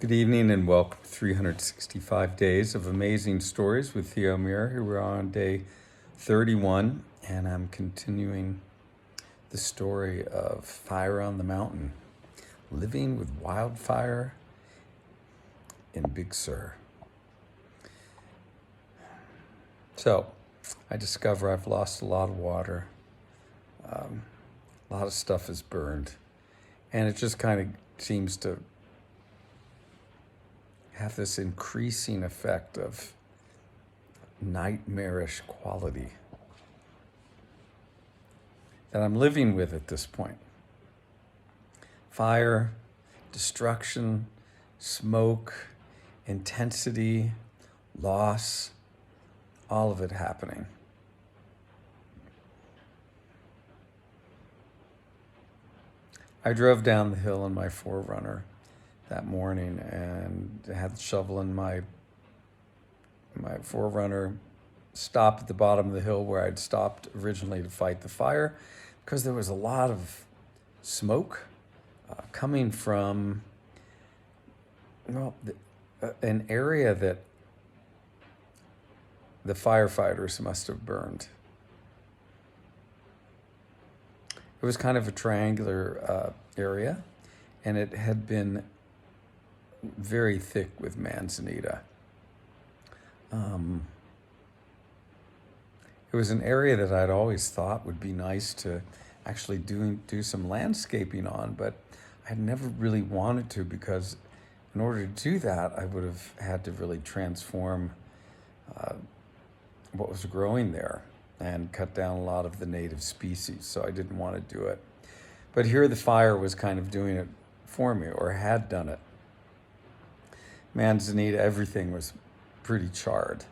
Good evening and welcome to 365 Days of Amazing Stories with Theo Muir. Here we're on day 31, and I'm continuing the story of Fire on the Mountain, living with wildfire in Big Sur. So, I discover I've lost a lot of water. A lot of stuff is burned, and it just kind of seems to have this increasing effect of nightmarish quality that I'm living with at this point. Fire, destruction, smoke, intensity, loss, all of it happening. I drove down the hill in my 4Runner that morning and had the shovel in my 4Runner, stopped at the bottom of the hill where I'd stopped originally to fight the fire because there was a lot of smoke coming from an area that the firefighters must have burned. It was kind of a triangular area, and it had been very thick with manzanita. It was an area that I'd always thought would be nice to actually do some landscaping on, but I'd never really wanted to because in order to do that, I would have had to really transform what was growing there and cut down a lot of the native species, so I didn't want to do it. But here the fire was kind of doing it for me, or had done it. Manzanita, everything was pretty charred.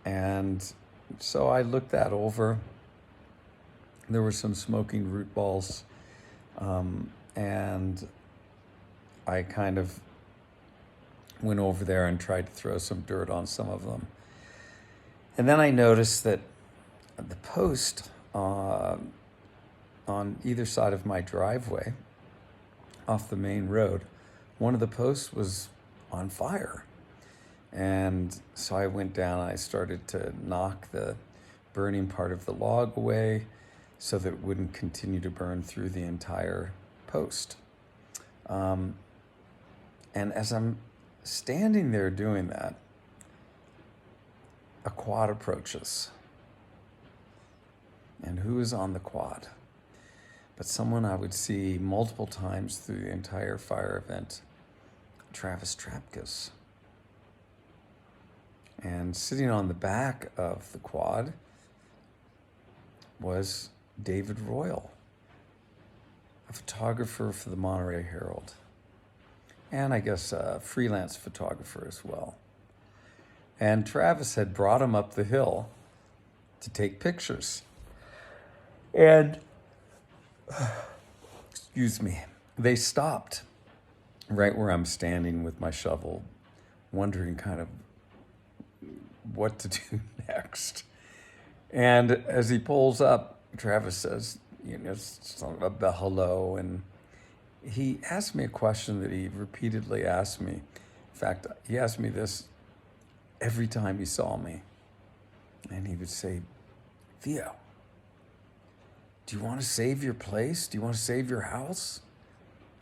And so I looked that over. There were some smoking root balls, and I kind of went over there and tried to throw some dirt on some of them. And then I noticed that the post on either side of my driveway, off the main road, one of the posts was on fire. And so I went down and I started to knock the burning part of the log away so that it wouldn't continue to burn through the entire post. And as I'm standing there doing that, a quad approaches. And who is on the quad? But someone I would see multiple times through the entire fire event, Travis Trapkus. And sitting on the back of the quad was David Royal, a photographer for the Monterey Herald, and I guess a freelance photographer as well. And Travis had brought him up the hill to take pictures. And, excuse me, they stopped right where I'm standing with my shovel, wondering kind of what to do next. And as he pulls up, Travis says, something about hello, and he asked me a question that he repeatedly asked me. In fact, he asked me this every time he saw me. And he would say, Theo, do you want to save your place? Do you want to save your house?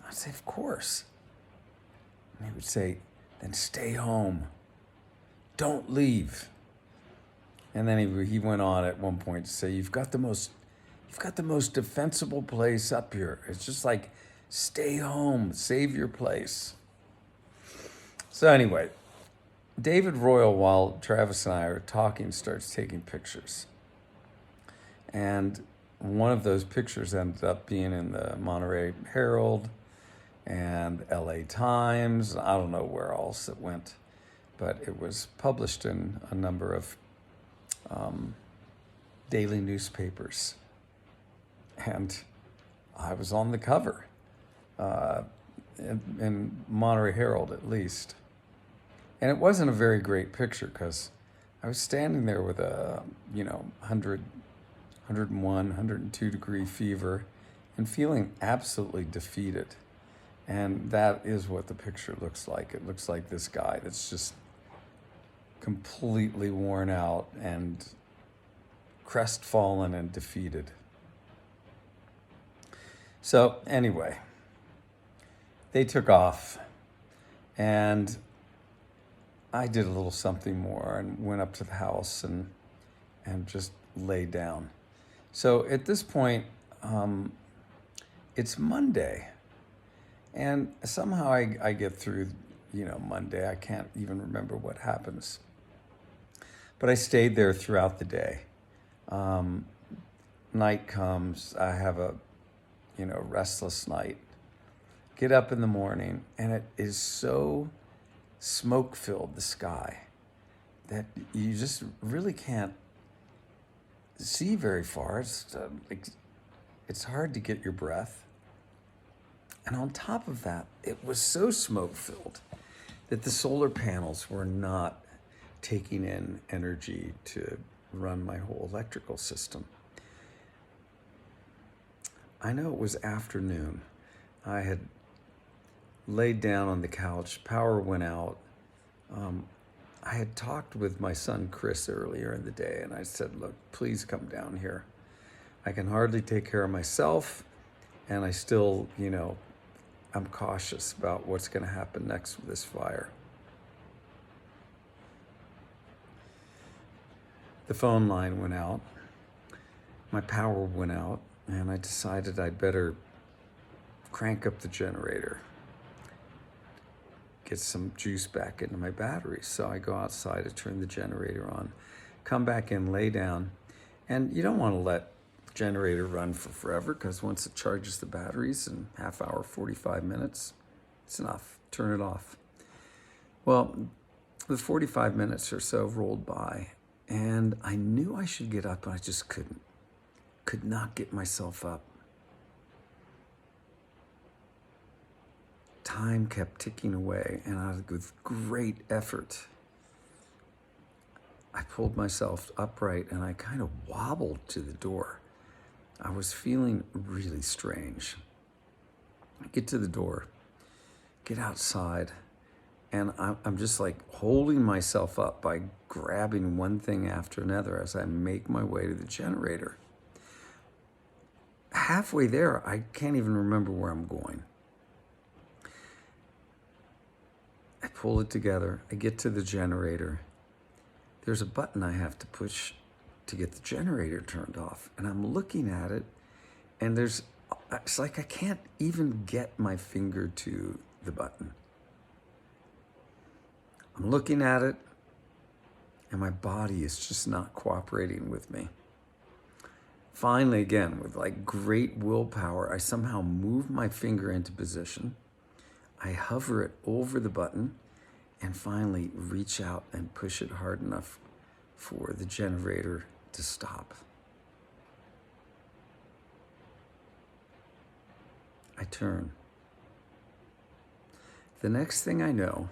I'd say, of course. And he would say, then stay home. Don't leave. And then he went on at one point to say, you've got the most defensible place up here. It's just like, stay home, save your place. So anyway, David Royal, while Travis and I are talking, starts taking pictures. And one of those pictures ended up being in the Monterey Herald and LA Times. I don't know where else it went, but it was published in a number of daily newspapers. And I was on the cover, in Monterey Herald at least. And it wasn't a very great picture because I was standing there with a, 101, 102 degree fever and feeling absolutely defeated. And that is what the picture looks like. It looks like this guy that's just completely worn out and crestfallen and defeated. So anyway, they took off, and I did a little something more and went up to the house and just laid down. So at this point, it's Monday, and somehow I get through, Monday. I can't even remember what happens. But I stayed there throughout the day. Night comes, I have a, restless night. Get up in the morning, and it is so smoke-filled, the sky, that you just really can't see very far. It's hard to get your breath. And on top of that, it was so smoke-filled that the solar panels were not taking in energy to run my whole electrical system. I know it was afternoon. I had laid down on the couch, power went out. I had talked with my son Chris earlier in the day, and I said, look, please come down here. I can hardly take care of myself, and I still, I'm cautious about what's going to happen next with this fire. The phone line went out, my power went out, and I decided I'd better crank up the generator, get some juice back into my batteries. So I go outside to turn the generator on, come back in, lay down, and you don't want to let the generator run for forever, because once it charges the batteries in half hour, 45 minutes, it's enough. Turn it off. Well, the 45 minutes or so rolled by, and I knew I should get up, and I just couldn't. Could not get myself up. Time kept ticking away, and with great effort, I pulled myself upright, and I kind of wobbled to the door. I was feeling really strange. I get to the door, get outside, and I'm just like holding myself up by grabbing one thing after another as I make my way to the generator. Halfway there, I can't even remember where I'm going. I pull it together. I get to the generator. There's a button I have to push to get the generator turned off. And I'm looking at it, and it's like I can't even get my finger to the button. I'm looking at it, and my body is just not cooperating with me. Finally, again, with great willpower, I somehow move my finger into position. I hover it over the button and finally reach out and push it hard enough for the generator to stop. I turn. The next thing I know,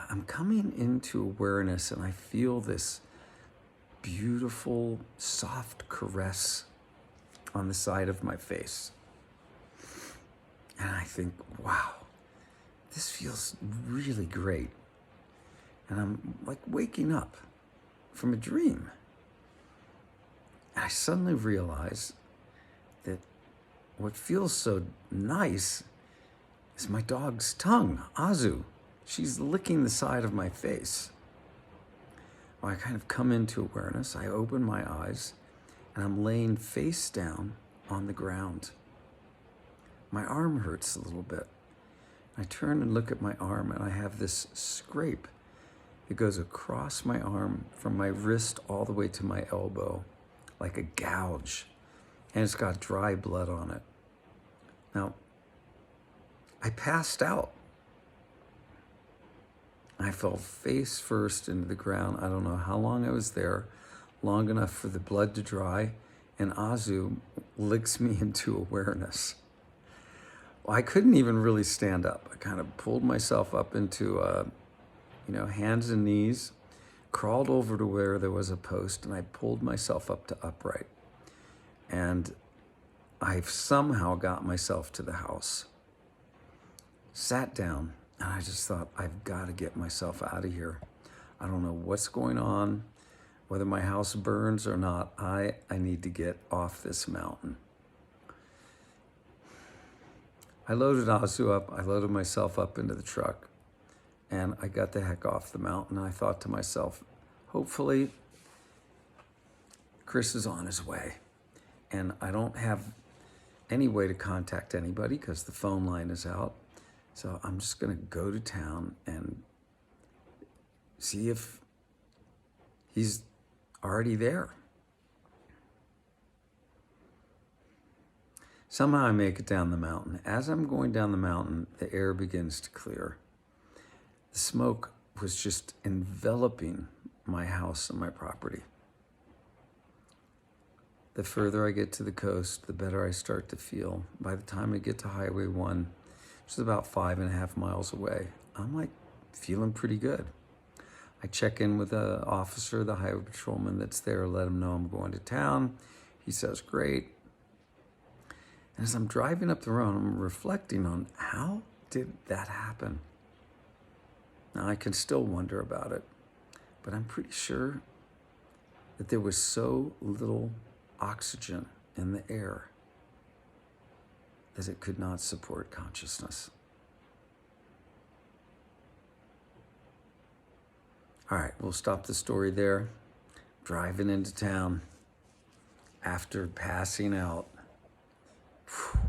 I'm coming into awareness, and I feel this beautiful, soft caress on the side of my face. And I think, wow, this feels really great. And I'm waking up from a dream. And I suddenly realize that what feels so nice is my dog's tongue, Azu. She's licking the side of my face. Well, I kind of come into awareness. I open my eyes, and I'm laying face down on the ground. My arm hurts a little bit. I turn and look at my arm, and I have this scrape that goes across my arm from my wrist all the way to my elbow, like a gouge, and it's got dry blood on it. Now, I passed out. I fell face first into the ground. I don't know how long I was there, long enough for the blood to dry, and Azu licks me into awareness. Well, I couldn't even really stand up. I kind of pulled myself up into, hands and knees, crawled over to where there was a post, and I pulled myself up to upright. And I've somehow got myself to the house, sat down, and I just thought, I've got to get myself out of here. I don't know what's going on, whether my house burns or not. I need to get off this mountain. I loaded Azu up. I loaded myself up into the truck, and I got the heck off the mountain. I thought to myself, hopefully Chris is on his way. And I don't have any way to contact anybody because the phone line is out. So I'm just going to go to town and see if he's already there. Somehow I make it down the mountain. As I'm going down the mountain, the air begins to clear. The smoke was just enveloping my house and my property. The further I get to the coast, the better I start to feel. By the time I get to Highway 1, which is about 5.5 miles away, I'm like feeling pretty good. I check in with the officer, the highway patrolman that's there, let him know I'm going to town. He says, great. And as I'm driving up the road, I'm reflecting on how did that happen? Now, I can still wonder about it, but I'm pretty sure that there was so little oxygen in the air that it could not support consciousness. All right, we'll stop the story there. Driving into town after passing out. Whew.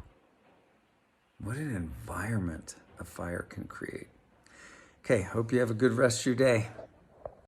What an environment a fire can create. Okay, hope you have a good rest of your day.